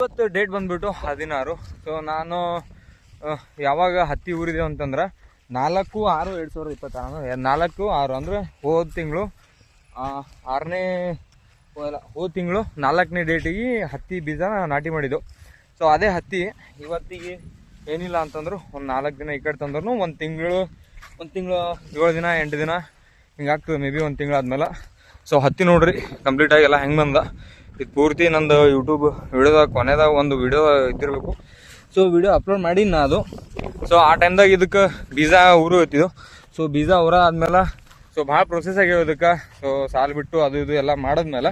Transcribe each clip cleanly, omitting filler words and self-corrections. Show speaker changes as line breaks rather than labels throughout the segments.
ಇವತ್ತು ಡೇಟ್ ಬಂದ್ಬಿಟ್ಟು 16. ಸೊ ನಾನು ಯಾವಾಗ ಹತ್ತಿ ಊರಿದೆ ಅಂತಂದ್ರೆ 4/6/2026 4/6 ಅಂದರೆ ಹೋದ ತಿಂಗಳು 6ನೇ ಹೋದ ತಿಂಗಳು 4ನೇ ಡೇಟಿಗೆ ಹತ್ತಿ ಬೀಜ ನಾಟಿ ಮಾಡಿದ್ದು. ಸೊ ಅದೇ ಹತ್ತಿ ಇವತ್ತಿಗೆ ಏನಿಲ್ಲ ಅಂತಂದ್ರು ಒಂದು 4 ದಿನ ಈ ಕಡೆ ತಂದ್ರು ಒಂದು ತಿಂಗಳು 7 ದಿನ 8 ದಿನ ಹಿಂಗಾಗ್ತದೆ, ಮೇ ಬಿ 1 ತಿಂಗಳು ಆದ್ಮೇಲೆ. ಸೊ ಹತ್ತಿ ನೋಡ್ರಿ ಕಂಪ್ಲೀಟಾಗಿ ಎಲ್ಲ ಹೆಂಗೆ ಬಂದ. ಇದು ಪೂರ್ತಿ ನಂದು ಯೂಟ್ಯೂಬ್ ವಿಡಿಯೋದಾಗ ಕೊನೆದಾಗ ಒಂದು ವಿಡಿಯೋ ಇದ್ದಿರಬೇಕು. ಸೊ ವಿಡಿಯೋ ಅಪ್ಲೋಡ್ ಮಾಡಿ ನಾ ಅದು. ಸೊ ಆ ಟೈಮ್ದಾಗ ಇದಕ್ಕೆ ಬೀಜ ಊರು ಹೋಗ್ತಿದ್ದು. ಸೊ ಬೀಜ ಊರ ಆದ್ಮೇಲೆ ಸೊ ಭಾಳ ಪ್ರೊಸೆಸ್ ಆಗ್ಯಾವ ಇದಕ್ಕೆ. ಸೊ ಸಾಲು ಬಿಟ್ಟು ಅದು ಇದು ಎಲ್ಲ ಮಾಡಿದ್ಮೇಲೆ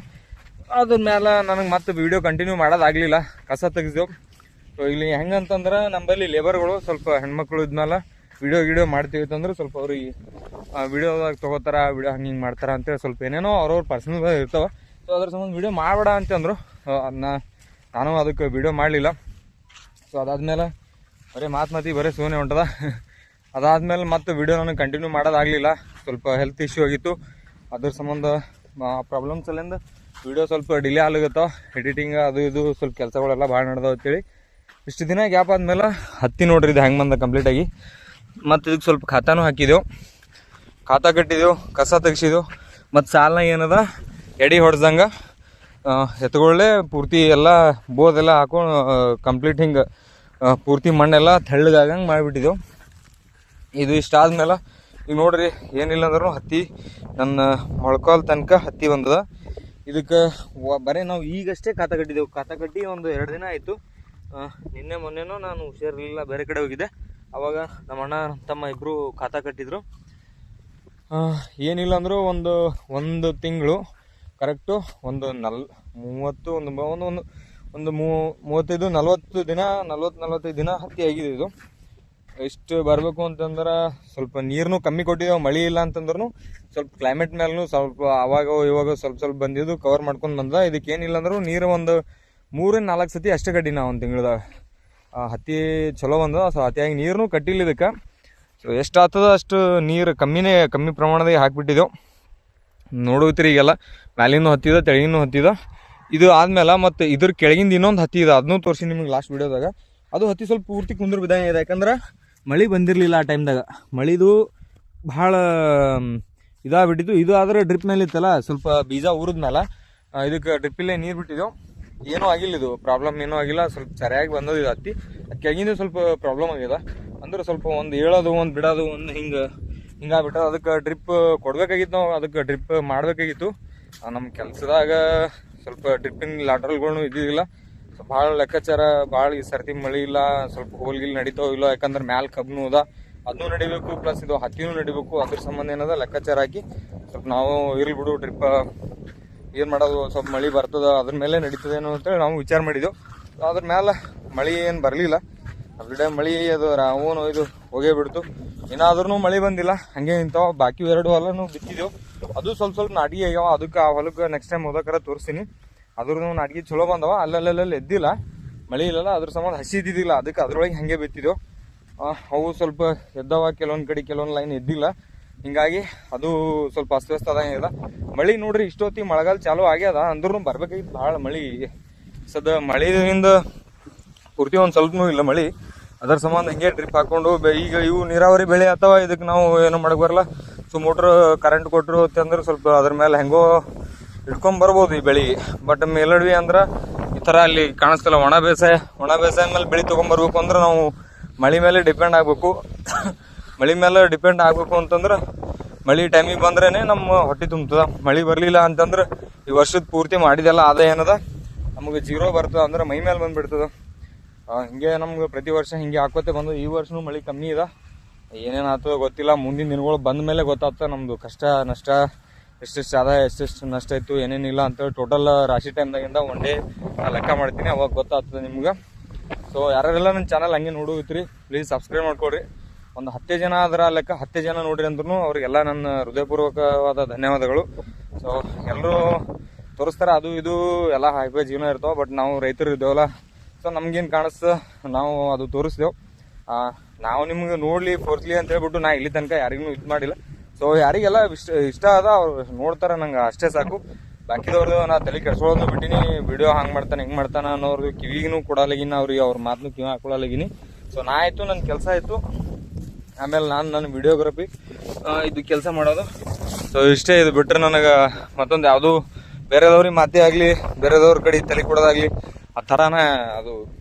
ಅದ್ರ ಮೇಲೆ ನನಗೆ ಮತ್ತೆ ವೀಡಿಯೋ ಕಂಟಿನ್ಯೂ ಮಾಡೋದಾಗಲಿಲ್ಲ, ಕಸ ತೆಗೆಸಿದೆವು. ಸೊ ಇಲ್ಲಿ ಹೆಂಗಂತಂದ್ರೆ ನಮ್ಮಲ್ಲಿ ಲೇಬರ್ಗಳು ಸ್ವಲ್ಪ ಹೆಣ್ಮಕ್ಳು ಇದ್ಮೇಲೆ ವಿಡಿಯೋ ಮಾಡ್ತೀವಿ ಅಂತಂದ್ರೆ ಸ್ವಲ್ಪ ಅವ್ರಿಗೆ ವಿಡಿಯೋದಾಗ ತೊಗೋತಾರ, ವಿಡಿಯೋ ಹಿಂಗೆ ಮಾಡ್ತಾರ ಅಂತೇಳಿ ಸ್ವಲ್ಪ ಏನೇನೋ ಅವ್ರವ್ರ ಪರ್ಸನಲ್ ಇರ್ತಾವೆ. ಸೊ ಅದ್ರ ಸಂಬಂಧ ವಿಡಿಯೋ ಮಾಡಬೇಡ ಅಂತಂದರು. ನಾನು ಅದಕ್ಕೆ ವಿಡಿಯೋ ಮಾಡಲಿಲ್ಲ. ಸೊ ಅದಾದ್ಮೇಲೆ ಬರೀ ಬರೀ ಸೋನೆ ಹೊಂಟದ. ಅದಾದ್ಮೇಲೆ ಮತ್ತೆ ವಿಡಿಯೋ ನನಗೆ ಕಂಟಿನ್ಯೂ ಮಾಡೋದಾಗಲಿಲ್ಲ, ಸ್ವಲ್ಪ ಹೆಲ್ತ್ ಇಶ್ಯೂ ಆಗಿತ್ತು. ಅದ್ರ ಸಂಬಂಧ ಪ್ರಾಬ್ಲಮ್ಸ್ ಅಲ್ಲಿಂದ ವಿಡಿಯೋ ಸ್ವಲ್ಪ ಡಿಲೇ ಆಗ್ಲಿಗತ್ತಾವ. ಎಡಿಟಿಂಗ್ ಅದು ಇದು ಸ್ವಲ್ಪ ಕೆಲಸಗಳೆಲ್ಲ ಭಾಳ ನಡೆದವು ಅಂತೇಳಿ ಇಷ್ಟು ದಿನ ಗ್ಯಾಪ್ ಆದಮೇಲೆ ಹತ್ತಿ ನೋಡ್ರಿ ಇದು ಹೆಂಗೆ ಬಂದ ಕಂಪ್ಲೀಟಾಗಿ. ಮತ್ತು ಇದಕ್ಕೆ ಸ್ವಲ್ಪ ಖಾತಾನು ಹಾಕಿದೆವು, ಖಾತಾ ಕಟ್ಟಿದೆವು, ಕಸ ತೆಗ್ಸಿದೆವು. ಮತ್ತು ಸಾಲನ ಏನದ ಎಡೆ ಹೊಡೆದಂಗೆ ಎತ್ಕೊಳ್ಳೆ ಪೂರ್ತಿ ಎಲ್ಲ ಬೋದೆಲ್ಲ ಹಾಕೊಂಡು ಕಂಪ್ಲೀಟ್ ಹಿಂಗೆ ಪೂರ್ತಿ ಮಣ್ಣೆಲ್ಲ ತೆಳ್ಳಗಾಗಂಗೆ ಮಾಡಿಬಿಟ್ಟಿದ್ದೆವು. ಇದು ಇಷ್ಟ ಆದ್ಮೇಲೆ ಈಗ ನೋಡ್ರಿ ಏನಿಲ್ಲ ಅಂದ್ರೂ ಹತ್ತಿ ನನ್ನ ಮೊಳ್ಕಾಲ್ ತನಕ ಹತ್ತಿ ಬಂದದ. ಇದಕ್ಕೆ ಬರೀ ನಾವು ಈಗಷ್ಟೇ ಖಾತಾ ಕಟ್ಟಿದ್ದೆವು. ಖಾತಾ ಕಟ್ಟಿ ಒಂದು 2 ದಿನ ಆಯಿತು. ನಿನ್ನೆ ಮೊನ್ನೆನೂ ನಾನು ಹುಷಾರಿರಲಿಲ್ಲ, ಬೇರೆ ಕಡೆ ಹೋಗಿದ್ದೆ. ಆವಾಗ ನಮ್ಮ ಅಣ್ಣ ತಮ್ಮ ಇಬ್ಬರು ಖಾತಾ ಕಟ್ಟಿದ್ರು. ಏನಿಲ್ಲ ಅಂದರೂ ಒಂದು ತಿಂಗಳು ಕರೆಕ್ಟು ಒಂದು 35-40 ದಿನ 40-45 ದಿನ ಹತ್ತಿ ಆಗಿದೆ. ಇದು ಇಷ್ಟು ಬರಬೇಕು ಅಂತಂದ್ರೆ ಸ್ವಲ್ಪ ನೀರನ್ನು ಕಮ್ಮಿ ಕೊಟ್ಟಿದ್ದೇವೆ. ಮಳೆ ಇಲ್ಲ ಅಂತಂದ್ರೂ ಸ್ವಲ್ಪ ಕ್ಲೈಮೇಟ್ ಮೇಲೂ ಸ್ವಲ್ಪ ಇವಾಗ ಸ್ವಲ್ಪ ಬಂದಿದ್ದು ಕವರ್ ಮಾಡ್ಕೊಂಡು ಬಂದ. ಇದಕ್ಕೆ ಏನಿಲ್ಲ ಅಂದರೂ ನೀರು ಒಂದು 3-4 ಸತಿ ಅಷ್ಟೇ ಕಟ್ಟಿ ನಾವು ಒಂದು ತಿಂಗಳದಾಗ. ಹತ್ತಿ ಚಲೋ ಬಂದ. ಸೊ ಅತಿಯಾಗಿ ನೀರನ್ನು ಕಟ್ಟಿಲ್ಲ ಇದಕ್ಕೆ. ಸೊ ಎಷ್ಟು ಆಗ್ತದ ಅಷ್ಟು ನೀರು ಕಮ್ಮಿ ಪ್ರಮಾಣದಾಗ ಹಾಕಿಬಿಟ್ಟಿದ್ದೆವು. ನೋಡುತ್ತೀರಿ ಈಗೆಲ್ಲ ಮ್ಯಾಲಿನೂ ಹತ್ತಿದ, ತೆಳಗಿನೂ ಹತ್ತಿದ. ಇದು ಆದಮೇಲೆ ಮತ್ತು ಇದ್ರ ಕೆಳಗಿಂದ ಇನ್ನೊಂದು ಹತ್ತಿ ಇದೆ, ಅದನ್ನೂ ತೋರಿಸಿ ನಿಮಗೆ ಲಾಸ್ಟ್ ವೀಡಿಯೋದಾಗ. ಅದು ಹತ್ತಿ ಸ್ವಲ್ಪ ಪೂರ್ತಿ ಕುಂದ್ರ ಬಿದ್ದಂಗೆ ಇದೆ, ಯಾಕಂದ್ರೆ ಮಳೆ ಬಂದಿರಲಿಲ್ಲ ಆ ಟೈಮ್ದಾಗ. ಮಳಿದು ಭಾಳ ಇದಾಗ್ಬಿಟ್ಟಿತ್ತು. ಇದು ಆದರೆ ಡ್ರಿಪ್ ಮೇಲೆ ಇತ್ತಲ್ಲ, ಸ್ವಲ್ಪ ಬೀಜ ಊರಿದ್ಮೇಲೆ ಇದಕ್ಕೆ ಡ್ರಿಪ್ಪಲ್ಲೇ ನೀರು ಬಿಟ್ಟಿದ್ದೆವು. ಏನೂ ಆಗಿಲ್ಲ, ಇದು ಪ್ರಾಬ್ಲಮ್ ಏನೂ ಆಗಿಲ್ಲ, ಸ್ವಲ್ಪ ಸರಿಯಾಗಿ ಬಂದದ್ದು ಇದು ಹತ್ತಿ. ಅದು ಕೆಳಗಿಂದ ಸ್ವಲ್ಪ ಪ್ರಾಬ್ಲಮ್ ಆಗಿದೆ. ಅಂದ್ರೆ ಸ್ವಲ್ಪ ಒಂದು ಹೇಳೋದು ಒಂದು ಬಿಡೋದು ಒಂದು ಹಿಂಗಾಗ್ಬಿಟ್ಟು ಅದಕ್ಕೆ ಡ್ರಿಪ್ ಕೊಡಬೇಕಾಗಿತ್ತು. ನಾವು ಅದಕ್ಕೆ ಡ್ರಿಪ್ ಮಾಡಬೇಕಾಗಿತ್ತು. ನಮ್ಮ ಕೆಲಸದಾಗ ಸ್ವಲ್ಪ ಡ್ರಿಪ್ಪಿನ ಲಾಟ್ರಲ್ಗಳನ್ನೂ ಇದ್ದಿದ್ದಿಲ್ಲ. ಸೊ ಭಾಳ ಲೆಕ್ಕಾಚಾರ ಭಾಳ ಈ ಸರ್ತಿ ಮಳೆ ಇಲ್ಲ, ಸ್ವಲ್ಪ ಹೋಲ್ಗಿಲ್ ನಡೀತಾವ ಇಲ್ಲ, ಯಾಕಂದ್ರೆ ಮ್ಯಾಲೆ ಕಬ್ಬನು ಅದ, ಅದನ್ನೂ ನಡಿಬೇಕು, ಪ್ಲಸ್ ಇದು ಹತ್ತಿನೂ ನಡಿಬೇಕು. ಅದ್ರ ಸಂಬಂಧ ಏನದ ಲೆಕ್ಕಾಚಾರ ಹಾಕಿ ಸ್ವಲ್ಪ ನಾವು ಇರ್ಲಿ ಬಿಡು ಡ್ರಿಪ್ ಏನು ಮಾಡೋದು, ಸ್ವಲ್ಪ ಮಳೆ ಬರ್ತದ ಅದ್ರ ಮೇಲೆ ನಡೀತದೇನೋ ಅಂತೇಳಿ ನಾವು ವಿಚಾರ ಮಾಡಿದ್ದೆವು. ಅದ್ರ ಮೇಲೆ ಮಳೆ ಏನು ಬರಲಿಲ್ಲ. ಅವಿಡೆ ಮಳೆ ಅದು ರಾವನು ಇದು ಹೋಗೇ ಬಿಡ್ತು. ಏನಾದ್ರೂ ಮಳೆ ಬಂದಿಲ್ಲ, ಹಂಗೆ ನಿಂತಾವ. ಬಾಕಿ 2 ಹೊಲನೂ ಬಿತ್ತಿದ್ದೆವು, ಅದು ಸ್ವಲ್ಪ ನಾಟಿಗೆ ಆಗ್ಯಾವ. ಅದಕ್ಕೆ ಆ ಹೊಲಕ್ಕೆ ನೆಕ್ಸ್ಟ್ ಟೈಮ್ ಹೋದಕ್ಕಾರ ತೋರಿಸ್ತೀನಿ. ಅದ್ರೂ ನಾಟಿಗೆ ಚಲೋ ಬಂದವ. ಅಲ್ಲಲ್ಲಿ ಎದ್ದಿಲ್ಲ, ಮಳೆ ಇಲ್ಲಲ್ಲ, ಅದ್ರ ಸಂಬಂಧ ಹಸಿ ಇದ್ದಿದ್ದಿಲ್ಲ. ಅದಕ್ಕೆ ಅದ್ರೊಳಗೆ ಹಾಗೆ ಬಿತ್ತಿದ್ದೆವು. ಅವು ಸ್ವಲ್ಪ ಎದ್ದವ, ಕೆಲವೊಂದು ಲೈನ್ ಎದ್ದಿಲ್ಲ. ಹಿಂಗಾಗಿ ಅದು ಸ್ವಲ್ಪ ಅಸ್ತವ್ಯಸ್ತ ಆದಂಗಿದೆ. ಮಳೆ ನೋಡ್ರಿ ಇಷ್ಟೊತ್ತಿ ಮಳೆಗಾಲ ಚಾಲೂ ಆಗ್ಯದ, ಅಂದ್ರೂ ಬರ್ಬೇಕಾಗಿತ್ತು ಭಾಳ ಮಳೆ. ಮಳೆಯಿಂದ ಪೂರ್ತಿ ಒಂದು ಸ್ವಲ್ಪನೂ ಇಲ್ಲ ಮಳೆ. ಅದರ ಸಂಬಂಧ ಹಿಂಗೆ ಡ್ರಿಪ್ ಹಾಕ್ಕೊಂಡು ಈಗ ಇವು ನೀರಾವರಿ ಬೆಳೆ ಅಥವಾ ಇದಕ್ಕೆ ನಾವು ಏನೋ ಮಾಡಕ್ಕೆ ಬರಲ್ಲ. ಸೊ ಮೋಟ್ರ್ ಕರೆಂಟ್ ಕೊಟ್ಟರು ಅಂತಂದ್ರೆ ಸ್ವಲ್ಪ ಅದ್ರ ಮೇಲೆ ಹೆಂಗೋ ಹಿಡ್ಕೊಂಬರ್ಬೋದು ಈ ಬೆಳೆಗೆ. ಬಟ್ ಮೇಲಡ್ವಿ ಅಂದ್ರೆ ಈ ಥರ ಅಲ್ಲಿ ಕಾಣಿಸ್ತಲ್ಲ, ಒಣ ಬೇಸಾಯ ಮೇಲೆ ಬೆಳೆ ತೊಗೊಂಬರ್ಬೇಕು ಅಂದ್ರೆ ನಾವು ಮಳೆ ಮೇಲೆ ಡಿಪೆಂಡ್ ಆಗಬೇಕು. ಮಳೆ ಮೇಲೆ ಡಿಪೆಂಡ್ ಆಗಬೇಕು ಅಂತಂದ್ರೆ ಮಳೆ ಟೈಮಿಗೆ ಬಂದ್ರೇ ನಮ್ಮ ಹೊಟ್ಟೆ ತುಂಬ್ತದ. ಮಳೆ ಬರಲಿಲ್ಲ ಅಂತಂದ್ರೆ ಈ ವರ್ಷದ ಪೂರ್ತಿ ಮಾಡಿದೆಲ್ಲ ಆದಾಯ ಏನದ ನಮಗೆ 0 ಬರ್ತದೆ, ಅಂದ್ರೆ ಮೈ ಮೇಲೆ ಬಂದುಬಿಡ್ತದೆ. ಹಿಂಗೆ ನಮ್ಗೆ ಪ್ರತಿ ವರ್ಷ ಹಿಂಗೆ ಹಾಕೋತೆ ಬಂದು ಈ ವರ್ಷನೂ ಮಳೆ ಕಮ್ಮಿ ಇದೆ. ಏನೇನು ಆಗ್ತದೋ ಗೊತ್ತಿಲ್ಲ, ಮುಂದಿನ ದಿನಗಳು ಬಂದ ಮೇಲೆ ಗೊತ್ತಾಗ್ತದೆ ನಮ್ಮದು ಕಷ್ಟ ನಷ್ಟ, ಎಷ್ಟೆಷ್ಟು ಆದಾಯ ಎಷ್ಟೆಷ್ಟು ನಷ್ಟ ಇತ್ತು ಏನೇನಿಲ್ಲ ಅಂತೇಳಿ ಟೋಟಲ್ ರಾಶಿ ಟೈಮ್ದಾಗಿಂದ ಒನ್ ಡೇ ಲೆಕ್ಕ ಮಾಡ್ತೀನಿ, ಅವಾಗ ಗೊತ್ತಾಗ್ತದೆ ನಿಮ್ಗೆ. ಸೊ ಯಾರೆಲ್ಲ ನನ್ನ ಚಾನಲ್ ಹಂಗೆ ನೋಡುತ್ತೀರಿ ಪ್ಲೀಸ್ ಸಬ್ಸ್ಕ್ರೈಬ್ ಮಾಡ್ಕೊಡ್ರಿ. ಒಂದು 10 ಜನ ಅದರ ಲೆಕ್ಕ 10 ಜನ ನೋಡ್ರಿ ಅಂದ್ರೂ ಅವ್ರಿಗೆಲ್ಲ ನನ್ನ ಹೃದಯಪೂರ್ವಕವಾದ ಧನ್ಯವಾದಗಳು. ಸೊ ಎಲ್ಲರೂ ತೋರಿಸ್ತಾರೆ, ಅದು ಇದು ಎಲ್ಲ ಹೈಫೈ ಜೀವನ ಇರ್ತಾವೆ. ಬಟ್ ನಾವು ರೈತರು ಇದ್ದೇವಲ್ಲ, ಸೊ ನಮ್ಗೇನು ಕಾಣಿಸ್ತು ನಾವು ಅದು ತೋರಿಸ್ದೆವು. ನಾವು ನಿಮ್ಗೆ ನೋಡಲಿ ಫೋರ್ಸ್ಲಿ ಅಂತ ಹೇಳ್ಬಿಟ್ಟು ನಾ ಇಲ್ಲಿ ತನಕ ಯಾರಿಗೂ ಇದು ಮಾಡಿಲ್ಲ. ಸೊ ಯಾರಿಗೆಲ್ಲ ಇಷ್ಟ ಅದ ಅವ್ರು ನೋಡ್ತಾರೆ, ನಂಗೆ ಅಷ್ಟೇ ಸಾಕು. ಬಾಕಿದವ್ರದ್ದು ನಾ ತಲೆ ಕೆಡ್ಸ್ಕೊಳ್ಳೋದು ಬಿಟ್ಟಿನಿ. ವಿಡಿಯೋ ಹಂಗೆ ಮಾಡ್ತಾನೆ ಹಿಂಗೆ ಮಾಡ್ತಾನೆ ಅನ್ನೋರ್ದು ಕಿವಿಗೂ ಕೊಡಲಾಗಿನ ಅವ್ರಿಗೆ, ಅವ್ರ ಮಾತನ್ನು ಕಿವಿ ಹಾಕೊಳಲಾಗಿನಿ. ಸೊ ನಾ ಆಯಿತು, ನನ್ನ ಕೆಲಸ ಆಯಿತು. ಆಮೇಲೆ ನನ್ನ ವಿಡಿಯೋಗ್ರಫಿ ಇದು ಕೆಲಸ ಮಾಡೋದು. ಸೊ ಇಷ್ಟೇ. ಇದು ಬಿಟ್ಟರೆ ನನಗೆ ಮತ್ತೊಂದು ಯಾವುದೂ ಬೇರೆದವ್ರಿಗೆ ಮಾತೇ ಆಗಲಿ, ಬೇರೆದವ್ರ ಕಡೆ ತಲೆ ಕೊಡೋದಾಗಲಿ ಆ ಥರನೇ ಅದು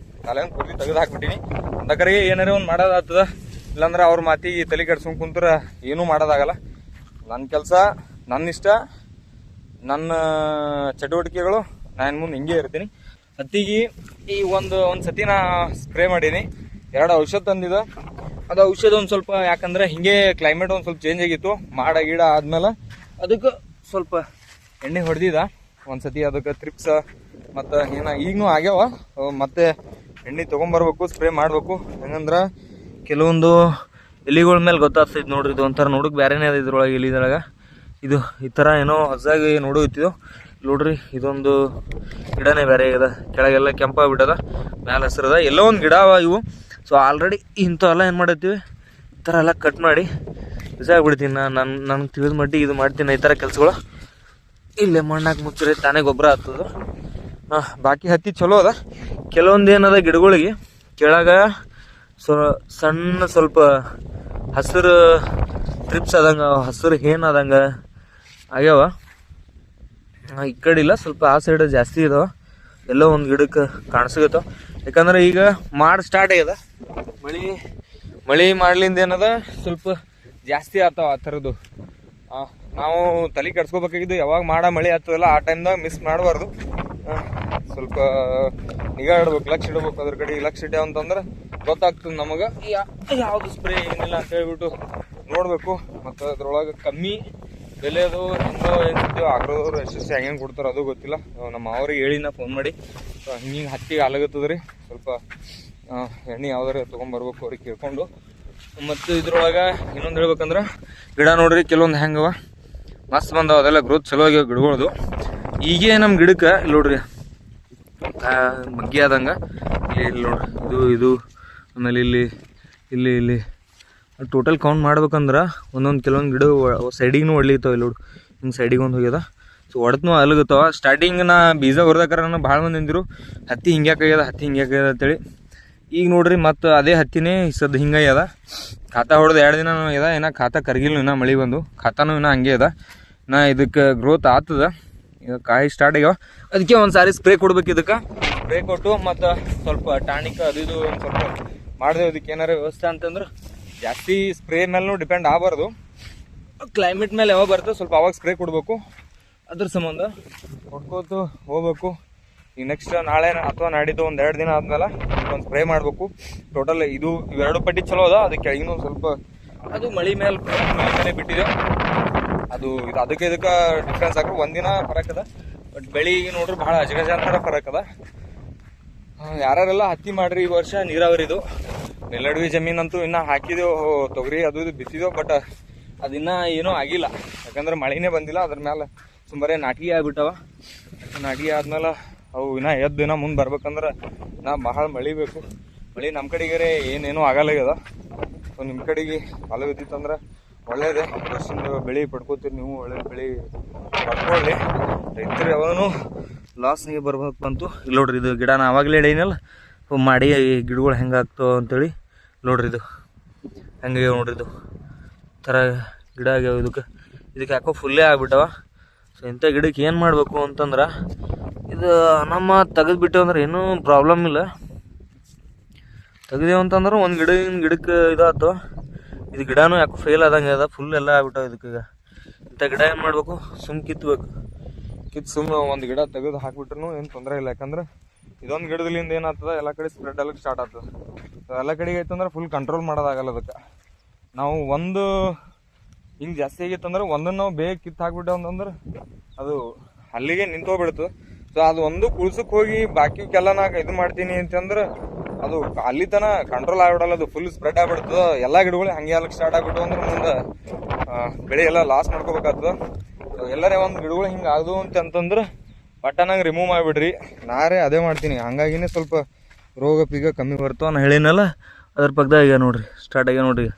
ತಲೆಯನ್ನು ಪೂರ್ತಿ ತೆಗೆದು ಹಾಕ್ಬಿಟ್ಟಿನಿ. ಅಂದ ಕಡೆಗೆ ಏನಾರೇ ಒಂದು ಮಾಡೋದಾಗ್ತದ, ಇಲ್ಲಾಂದ್ರೆ ಅವ್ರ ಮಾತಿಗೆ ತಲೆ ಕೆಡ್ಸ್ಕೊಂಡು ಕುಂತ್ರೆ ಏನೂ ಮಾಡೋದಾಗಲ್ಲ. ನನ್ನ ಕೆಲಸ, ನನ್ನ ಇಷ್ಟ, ನನ್ನ ಚಟುವಟಿಕೆಗಳು, ನಾನು ಮುಂದೆ ಹಿಂಗೆ ಇರ್ತೀನಿ. ಹತ್ತಿಗೆ ಈ ಒಂದು ಸತಿ ನಾ ಸ್ಪ್ರೇ ಮಾಡೀನಿ. 2 ಔಷಧ ತಂದಿದ್ದ. ಅದು ಔಷಧ ಒಂದು ಸ್ವಲ್ಪ, ಯಾಕಂದ್ರೆ ಹಿಂಗೆ ಕ್ಲೈಮೇಟ್ ಒಂದು ಸ್ವಲ್ಪ ಚೇಂಜ್ ಆಗಿತ್ತು, ಮಾಡ ಗಿಡ ಆದ್ಮೇಲೆ ಅದಕ್ಕೆ ಸ್ವಲ್ಪ ಎಣ್ಣೆ ಹೊಡೆದಿದ್ದ ಒಂದು ಸತಿ. ಅದಕ್ಕೆ ತ್ರಿಪ್ಸ ಮತ್ತು ಈಗನೂ ಆಗ್ಯಾವ. ಮತ್ತೆ ಎಣ್ಣೆ ತೊಗೊಂಬರ್ಬೇಕು, ಸ್ಪ್ರೇ ಮಾಡಬೇಕು. ಹೆಂಗಂದ್ರೆ ಕೆಲವೊಂದು ಎಲಿಗಳ ಮೇಲೆ ಗೊತ್ತಾಗ್ತೈತೆ ನೋಡ್ರಿ. ಇದು ಒಂಥರ ನೋಡೋಕೆ ಬೇರೆನೇ ಅದ ಇದ್ರೊಳಗೆ, ಎಲಿದೊಳಗೆ. ಇದು ಈ ಥರ ಏನೋ ಹೊಸದಾಗಿ ನೋಡೋತ್ತಿದ್ದು ನೋಡ್ರಿ. ಇದೊಂದು ಗಿಡನೇ ಬೇರೆ ಆಗ್ಯದ, ಕೆಳಗೆಲ್ಲ ಕೆಂಪಾಗ್ಬಿಟ್ಟದ, ಮ್ಯಾಲೆ ಹಸಿರದ. ಎಲ್ಲೋ ಒಂದು ಗಿಡ ಅವ ಇವು. ಸೊ ಆಲ್ರೆಡಿ ಇಂಥವೆಲ್ಲ ಏನು ಮಾಡತ್ತೀವಿ, ಈ ಥರ ಎಲ್ಲ ಕಟ್ ಮಾಡಿ ಬಿಸಾಕ್ಬಿಡ್ತೀನಿ. ನನಗೆ ತಿಳಿದ ಮಟ್ಟಿಗೆ ಇದು ಮಾಡ್ತೀನಿ ಈ ಥರ ಕೆಲಸಗಳು. ಇಲ್ಲೇ ಮಣ್ಣಾಕಿ ಮುಚ್ಚಿರಿ, ತಾನೇ ಗೊಬ್ಬರ ಆಗ್ತದೆ. ಬಾಕಿ ಹತ್ತಿ ಚಲೋ ಅದ. ಕೆಲವೊಂದು ಏನದ ಗಿಡಗಳಿಗೆ ಕೆಳಗೆ ಸಣ್ಣ ಸ್ವಲ್ಪ ಹಸಿರು ಟ್ರಿಪ್ಸ್ ಆದಂಗೆ, ಹಸಿರು ಏನಾದಂಗೆ ಆಗ್ಯಾವ. ಈ ಕಡೆ ಇಲ್ಲ, ಸ್ವಲ್ಪ ಆ ಸೈಡ್ ಜಾಸ್ತಿ ಇದಾವ. ಎಲ್ಲೋ ಒಂದು ಗಿಡಕ್ಕೆ ಕಾಣಿಸ್ಕತ್ತಾವ. ಯಾಕಂದ್ರೆ ಈಗ ಸ್ಟಾರ್ಟ್ ಆಗ್ಯದ. ಮಳೆ ಮಾಡ್ಲಿಂದ ಏನದ ಸ್ವಲ್ಪ ಜಾಸ್ತಿ ಆಗ್ತಾವ ಆ ಥರದ್ದು. ನಾವು ತಲೆ ಕೆಡ್ಸ್ಕೋಬೇಕಾಗಿದ್ದು, ಯಾವಾಗ ಮಳೆ ಆಗ್ತದಲ್ಲ ಆ ಟೈಮ್ದಾಗ ಮಿಸ್ ಮಾಡಬಾರ್ದು. ಸ್ವಲ್ಪ ನಿಗಾ ಇಡ್ಬೇಕು, ಲಕ್ಷ ಇಡ್ಬೇಕು ಅದ್ರ ಕಡೆ. ಲಕ್ಷ ಇಡ್ಯಾವ ಅಂತಂದ್ರೆ ಗೊತ್ತಾಗ್ತದೆ ನಮಗೆ ಯಾವುದು ಸ್ಪ್ರೇ ಏನಿಲ್ಲ ಅಂತ ಹೇಳ್ಬಿಟ್ಟು ನೋಡಬೇಕು. ಮತ್ತು ಅದ್ರೊಳಗೆ ಕಮ್ಮಿ ಬೆಲೆಯದು ಹೆಂಗೋ ಏನಿರ್ತೀವೋ ಆಗ್ರೋದವ್ರು ಎಷ್ಟು ಹೆಂಗೆ ಕೊಡ್ತಾರೋ ಅದು ಗೊತ್ತಿಲ್ಲ. ನಮ್ಮ ಅವ್ರಿಗೆ ಹೇಳಿ ನಾ ಫೋನ್ ಮಾಡಿ ಹಿಂಗೆ ಹತ್ತಿಗೆ ಆಲಾಗತ್ತದ್ರಿ, ಸ್ವಲ್ಪ ಎಣ್ಣೆ ಯಾವ್ದಾರು ತೊಗೊಂಬರ್ಬೇಕು ಅವ್ರಿಗೆ ಕೇಳ್ಕೊಂಡು. ಮತ್ತು ಇದ್ರೊಳಗೆ ಇನ್ನೊಂದು ಹೇಳ್ಬೇಕಂದ್ರೆ ಗಿಡ ನೋಡ್ರಿ, ಕೆಲವೊಂದು ಹೆಂಗವ ಮಸ್ತ್ ಬಂದವ, ಅದೆಲ್ಲ ಗ್ರೋತ್ ಚಲೋ ಆಗ್ಯಾವ ಗಿಡಗಳದು. ಈಗೇ ನಮ್ಮ ಗಿಡಕ್ಕೆ ಇಲ್ಲಿ ನೋಡ್ರಿ ಮಗ್ಗಿ ಆದಂಗೆ ಇಲ್ಲಿ ನೋಡ್ರಿ, ಇದು ಆಮೇಲೆ ಇಲ್ಲಿ ಟೋಟಲ್ ಕೌಂಟ್ ಮಾಡ್ಬೇಕಂದ್ರೆ ಒಂದೊಂದು ಕೆಲವೊಂದು ಗಿಡ ಸೈಡಿಗೂ ಹೊಡ್ಲಿತ್ತಾವ. ಇಲ್ಲಿ ನೋಡು, ಹಿಂಗೆ ಸೈಡಿಗೆ ಒಂದು ಹೋಗ್ಯದ. ಸೊ ಹೊಡೆದ್ನೂ ಅಲಗತ್ತಾವ. ಸ್ಟಾರ್ಟಿಂಗ್ ನಾ ಬೀಜ ಹೊರ್ದಾಕಾರ ಭಾಳ ಮಂದಿ ಅಂದಿರು ಹತ್ತಿ ಹಿಂಗ್ಯಾಕಾಗ್ಯದ ಅಂತೇಳಿ. ಈಗ ನೋಡ್ರಿ ಮತ್ತೆ ಅದೇ ಹತ್ತಿನೇ ಸದ್ದು ಹಿಂಗಾಗ್ಯದ. ಖಾತಾ ಹೊಡೆದು 2 ದಿನ ಅದ, ಏನೋ ಖಾತಾ ಕರ್ಗಿಲ್ಲ, ಇನ್ನೂ ಮಳೆ ಬಂದು ಖಾತಾನು ಇನ್ನೂ ಹಂಗೆ ಅದ. ಇದಕ್ಕೆ ಗ್ರೋತ್ ಆಗ್ತದ. ಈಗ ಕಾಯಿ ಸ್ಟಾರ್ಟ್ ಆಗ್ಯಾವ. ಅದಕ್ಕೆ ಒಂದು ಸಾರಿ ಸ್ಪ್ರೇ ಕೊಡ್ಬೇಕು. ಇದಕ್ಕೆ ಸ್ಪ್ರೇ ಕೊಟ್ಟು ಮತ್ತು ಸ್ವಲ್ಪ ಟಾನಿಕ್ ಅದು ಇದು ಒಂದು ಸ್ವಲ್ಪ ಮಾಡಿದೆ. ಇದಕ್ಕೆ ಏನಾರು ವ್ಯವಸ್ಥೆ ಅಂತಂದ್ರೆ ಜಾಸ್ತಿ ಸ್ಪ್ರೇ ಮೇಲೂ ಡಿಪೆಂಡ್ ಆಗಬಾರ್ದು. ಕ್ಲೈಮೇಟ್ ಮೇಲೆ ಯಾವಾಗ ಬರ್ತದೆ ಸ್ವಲ್ಪ ಅವಾಗ ಸ್ಪ್ರೇ ಕೊಡಬೇಕು. ಅದ್ರ ಸಂಬಂಧ ಕೊಡ್ಕೋತು ಹೋಗ್ಬೇಕು. ಈಗ ನೆಕ್ಸ್ಟ್ ನಾಳೆ ಅಥವಾ ನಾಡಿದ್ದು ಒಂದು 2 ದಿನ ಆದ್ಮೇಲೆ ಒಂದು ಸ್ಪ್ರೇ ಮಾಡಬೇಕು. ಟೋಟಲ್ ಇದು ಇವೆರಡು ಪಟ್ಟಿ ಚಲೋ ಅದ. ಅದಕ್ಕೆ ಕೆಳಗಿನ ಒಂದು ಸ್ವಲ್ಪ ಅದು ಮಳೆ ಮೇಲೆ ಬಿಟ್ಟಿದೆ. ಅದು ಅದಕ್ಕೆ ಇದಕ್ಕೆ ಡಿಫ್ರೆನ್ಸ್ ಹಾಕಿ ಒಂದಿನ ಫರಕ್ ಅದ. ಬಟ್ ಬೆಳಿಗ್ಗೆ ನೋಡ್ರಿ ಭಾಳ ಅಜಗಜಾಂತರ ಫರಕ್ ಅದ. ಯಾರೆಲ್ಲ ಹತ್ತಿ ಮಾಡ್ರಿ ಈ ವರ್ಷ ನೀರಾವರಿದು. ನೆಲ್ಲಡವಿ ಜಮೀನಂತೂ ಇನ್ನೂ ಹಾಕಿದೆವು, ತೊಗರಿ ಅದು ಇದು ಬಿತ್ತಿದೆವು. ಬಟ್ ಅದಿನ್ನ ಏನೂ ಆಗಿಲ್ಲ, ಯಾಕಂದ್ರೆ ಮಳೆನೇ ಬಂದಿಲ್ಲ. ಅದ್ರ ಮೇಲೆ ಸುಮಾರೇ ನಾಟಿಗೆ ಆಗ್ಬಿಟ್ಟವ. ನಾಟಿಗೆ ಆದ್ಮೇಲೆ ಅವು ಇನ್ನೂ ಮುಂದೆ ಬರ್ಬೇಕಂದ್ರೆ ಭಾಳ ಮಳೆ ಬೇಕು. ಮಳೆ ನಮ್ಮ ಕಡೆಗೆ ಏನೇನೂ ಆಗಲ್ಲಾಗ್ಯದ. ಸೊ ನಿಮ್ಮ ಕಡೆಗೆ ಹೊಲ ಬಿದ್ದಿತ್ತಂದ್ರೆ ಒಳ್ಳೇದೇ. ವರ್ಷದ ಬೆಳೆ ಪಡ್ಕೋತೀರಿ ನೀವು, ಒಳ್ಳೆ ಬೆಳೆ ಪಡ್ಕೊಳ್ಳಿ. ರೈತರು ಯಾವಾಗೂ ಲಾಸ್ನಿಗೆ ಬರ್ಬೇಕು ಬಂತು. ಇಲ್ಲಿ ನೋಡ್ರಿ, ಇದು ಗಿಡ ನಾ ಆವಾಗಲೇ ಹೇಳಿನಲ್ಲ ಮಾಡಿ ಗಿಡಗಳು ಹೆಂಗೆ ಆಗ್ತಾವ ಅಂತೇಳಿ. ನೋಡ್ರಿ ಇದು ಹೆಂಗೆ ನೋಡ್ರಿ, ಇದು ಥರ ಗಿಡ ಆಗ್ಯಾವ. ಇದಕ್ಕೆ ಯಾಕೋ ಫುಲ್ಲೇ ಆಗ್ಬಿಟ್ಟವ. ಸೊ ಇಂಥ ಗಿಡಕ್ಕೆ ಏನು ಮಾಡಬೇಕು ಅಂತಂದ್ರೆ, ಇದು ನಮ್ಮ ತೆಗೆದುಬಿಟ್ಟು ಅಂದ್ರೆ ಏನೂ ಪ್ರಾಬ್ಲಮ್ ಇಲ್ಲ. ತೆಗ್ದೇವು ಅಂತಂದ್ರೆ ಒಂದು ಗಿಡಕ್ಕೆ ಇದಾಗ್ತವ. ಇದು ಗಿಡನೂ ಯಾಕೋ ಫೇಲ್ ಆದಂಗೆ ಅದ, ಫುಲ್ ಎಲ್ಲ ಆಗ್ಬಿಟ್ಟವ. ಇದಕ್ಕೆ ಇಂಥ ಗಿಡ ಏನು ಮಾಡಬೇಕು, ಕಿತ್ತಬೇಕು. ಸುಮ್ಮನೆ ಒಂದು ಗಿಡ ತೆಗೆದು ಹಾಕ್ಬಿಟ್ರು ಏನು ತೊಂದರೆ ಇಲ್ಲ. ಯಾಕಂದ್ರೆ ಇದೊಂದು ಗಿಡದಲ್ಲಿಂದ ಏನಾಗ್ತದೆ, ಎಲ್ಲ ಕಡೆ ಸ್ಪ್ರೆಡ್ ಆಗಕ್ಕೆ ಸ್ಟಾರ್ಟ್ ಆಗ್ತದೆ. ಎಲ್ಲ ಕಡೆಗೆ ಐತಂದ್ರೆ ಫುಲ್ ಕಂಟ್ರೋಲ್ ಮಾಡೋದಾಗಲ್ಲ. ಅದಕ್ಕೆ ನಾವು ಒಂದು ಹಿಂಗೆ ಜಾಸ್ತಿ ಆಗಿತ್ತಂದ್ರೆ ಒಂದನ್ನು ನಾವು ಬೇಗ ಕಿತ್ತು ಹಾಕ್ಬಿಟ್ಟೆ ಅಂತಂದ್ರೆ ಅದು ಅಲ್ಲಿಗೆ ನಿಂತೋಗ್ಬಿಡ್ತದೆ. ಸೊ ಅದು ಒಂದು ಕುಳ್ಸಕ್ಕೆ ಹೋಗಿ ಬಾಕಿಗೆಲ್ಲ ನಾ ಇದು ಮಾಡ್ತೀನಿ ಅಂತಂದ್ರೆ ಅದು ಅಲ್ಲಿ ತನಕ ಕಂಟ್ರೋಲ್ ಆಗ್ಬಿಡಲ್ಲ. ಅದು ಫುಲ್ ಸ್ಪ್ರೆಡ್ ಆಗ್ಬಿಡ್ತದೆ. ಎಲ್ಲ ಗಿಡಗಳು ಹಂಗೆ ಆಗಕ್ಕೆ ಸ್ಟಾರ್ಟ್ ಆಗ್ಬಿಟ್ಟು ಅಂದ್ರೆ ಮುಂದೆ ಬೆಳೆ ಎಲ್ಲ ಲಾಸ್ ಮಾಡ್ಕೋಬೇಕಾಗ್ತದೆ. ಎಲ್ಲರೇ ಒಂದು ಗಿಡಗಳು ಹಿಂಗೆ ಆಗದು ಅಂತಂದ್ರೆ ಪಟ್ಟನಾಗ ರಿಮೂವ್ ಮಾಡಿಬಿಡ್ರಿ. ನಾರೇ ಅದೇ ಮಾಡ್ತೀನಿ. ಹಂಗಾಗಿನೇ ಸ್ವಲ್ಪ ರೋಗ ಪೀಗ ಕಮ್ಮಿ ಬರ್ತಾವ. ನಾನು ಹೇಳಿನಲ್ಲ ಅದ್ರ ಪಕ್ಕದಾಗ ಈಗ ನೋಡ್ರಿ ಸ್ಟಾರ್ಟ್ ಆಗ್ಯಾವ ನೋಡ್ರಿ.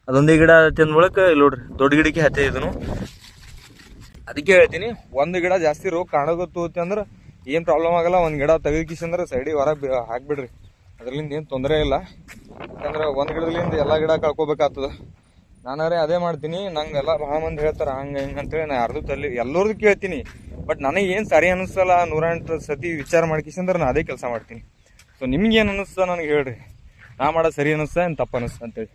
ಅದೊಂದೇ ಗಿಡ ತಿಂದ ಬಳಕ ಇಲ್ಲಿ ನೋಡ್ರಿ ದೊಡ್ಡ ಗಿಡಕ್ಕೆ ಹತ್ತೆ ಇದನ್ನು. ಅದಕ್ಕೆ ಹೇಳ್ತೀನಿ, ಒಂದು ಗಿಡ ಜಾಸ್ತಿ ರೋಗ ಕಾಣೋಗತ್ತೋತಿ ಅಂದ್ರೆ ಏನು ಪ್ರಾಬ್ಲಮ್ ಆಗಲ್ಲ. ಒಂದು ಗಿಡ ತೆಗೆದುಕಿಸಂದ್ರೆ ಸೈಡಿಗೆ ಹೊರಗೆ ಹಾಕ್ಬಿಡ್ರಿ, ಅದರಿಂದ ಏನು ತೊಂದರೆ ಇಲ್ಲ. ಯಾಕಂದ್ರೆ ಒಂದು ಗಿಡದಿಂದ ಎಲ್ಲ ಗಿಡ ಕಳ್ಕೊಬೇಕಾಗ್ತದೆ. ನಾನಾರೇ ಅದೇ ಮಾಡ್ತೀನಿ. ನಂಗೆ ಎಲ್ಲ ಭಾಳ ಮಂದಿ ಹೇಳ್ತಾರೆ ಹಂಗೆ ಹಿಂಗೆ ಅಂತೇಳಿ ನಾ ಯಾರ್ದು ತಲೆ ಎಲ್ಲರದ್ದು ಕೇಳ್ತೀನಿ. ಬಟ್ ನನಗೆ ಏನು ಸರಿ ಅನ್ನಿಸ್ತಲ್ಲ 108 ಸತಿ ವಿಚಾರ ಮಾಡ್ಕಿಸಂದ್ರೆ ನಾನು ಅದೇ ಕೆಲಸ ಮಾಡ್ತೀನಿ. ಸೊ ನಿಮ್ಗೆ ಏನು ಅನ್ನಿಸ್ತಾ ನನಗೆ ಹೇಳ್ರಿ, ನಾ ಮಾಡೋದು ಸರಿ ಅನ್ನಿಸ್ತಾ ಏನು ತಪ್ಪು ಅನ್ನಿಸ್ತಾ ಅಂತೇಳಿ.